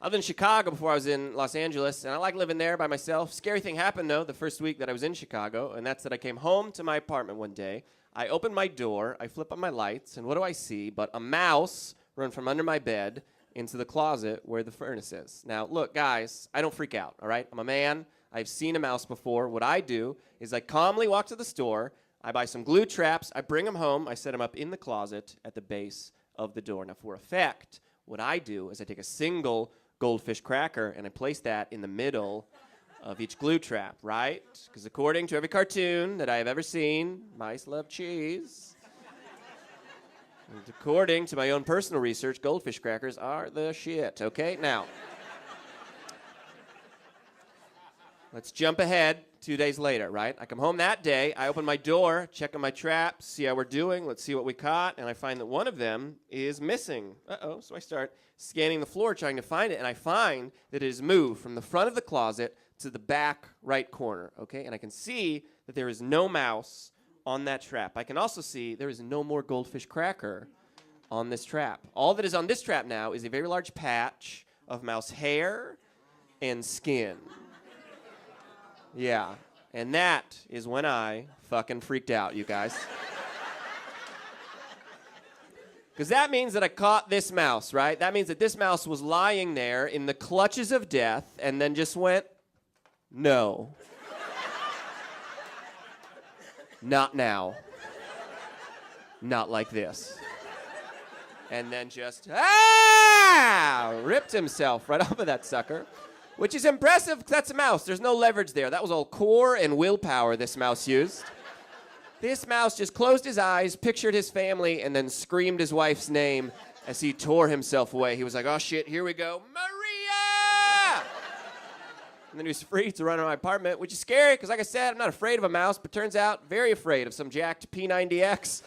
I lived in Chicago before I was in Los Angeles, and I like living there by myself. Scary thing happened, though, the first week that I was in Chicago, and that's that I came home to my apartment one day. I opened my door, I flip on my lights, and what do I see but a mouse run from under my bed into the closet where the furnace is. Now, look, guys, I don't freak out, all right? I'm a man. I've seen a mouse before. What I do is I calmly walk to the store, I buy some glue traps, I bring them home, I set them up in the closet at the base of the door. Now, for effect, what I do is I take a single goldfish cracker and I place that in the middle of each glue trap, right? Because according to every cartoon that I have ever seen, mice love cheese. And according to my own personal research, goldfish crackers are the shit, okay? Now, let's jump ahead 2 days later, right? I come home that day, I open my door, check on my traps, see how we're doing, let's see what we caught, and I find that one of them is missing. Uh-oh, so I start scanning the floor trying to find it, and I find that it has moved from the front of the closet to the back right corner, okay? And I can see that there is no mouse on that trap. I can also see there is no more goldfish cracker on this trap. All that is on this trap now is a very large patch of mouse hair and skin. Yeah, and that is when I fucking freaked out, you guys. Because that means that I caught this mouse, right? That means that this mouse was lying there in the clutches of death and then just went, no. Not now. Not like this. And then just, ripped himself right off of that sucker. Which is impressive, because that's a mouse. There's no leverage there. That was all core and willpower this mouse used. This mouse just closed his eyes, pictured his family, and then screamed his wife's name as he tore himself away. He was like, oh shit, here we go, Maria! And then he was free to run out of my apartment, which is scary, because like I said, I'm not afraid of a mouse, but turns out, very afraid of some jacked P90X.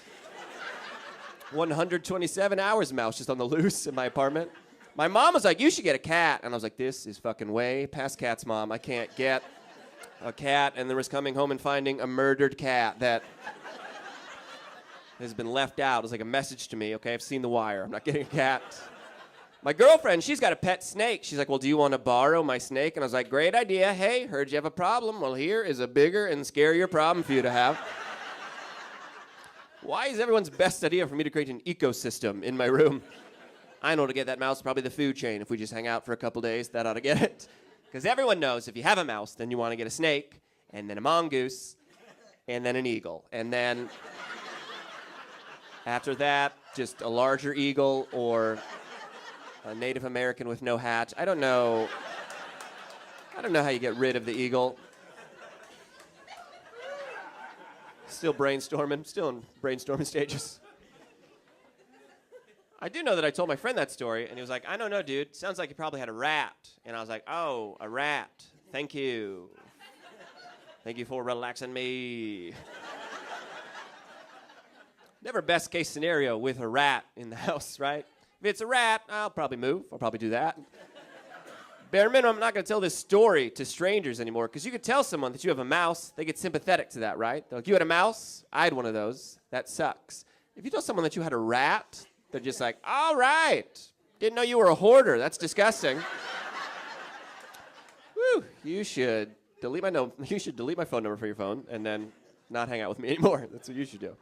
127 hours mouse just on the loose in my apartment. My mom was like, you should get a cat. And I was like, this is fucking way past cats, Mom. I can't get a cat. And there was coming home and finding a murdered cat that has been left out. It was like a message to me, okay? I've seen The Wire. I'm not getting a cat. My girlfriend, she's got a pet snake. She's like, well, do you want to borrow my snake? And I was like, great idea. Hey, heard you have a problem. Well, here is a bigger and scarier problem for you to have. Why is everyone's best idea for me to create an ecosystem in my room? I know to get that mouse, probably the food chain. If we just hang out for a couple days, that ought to get it. Because everyone knows if you have a mouse, then you want to get a snake, and then a mongoose, and then an eagle. And then after that, just a larger eagle or a Native American with no hat. I don't know how you get rid of the eagle. Still brainstorming, still in brainstorming stages. I do know that I told my friend that story, and he was like, I don't know, dude. Sounds like you probably had a rat. And I was like, oh, a rat. Thank you. Thank you for relaxing me. Never best case scenario with a rat in the house, right? If it's a rat, I'll probably move. I'll probably do that. Bare minimum, I'm not going to tell this story to strangers anymore, because you could tell someone that you have a mouse, they get sympathetic to that, right? They're like, you had a mouse? I had one of those. That sucks. If you tell someone that you had a rat, they're just like, all right. Didn't know you were a hoarder. That's disgusting. Woo, you should delete my phone number for your phone and then not hang out with me anymore. That's what you should do.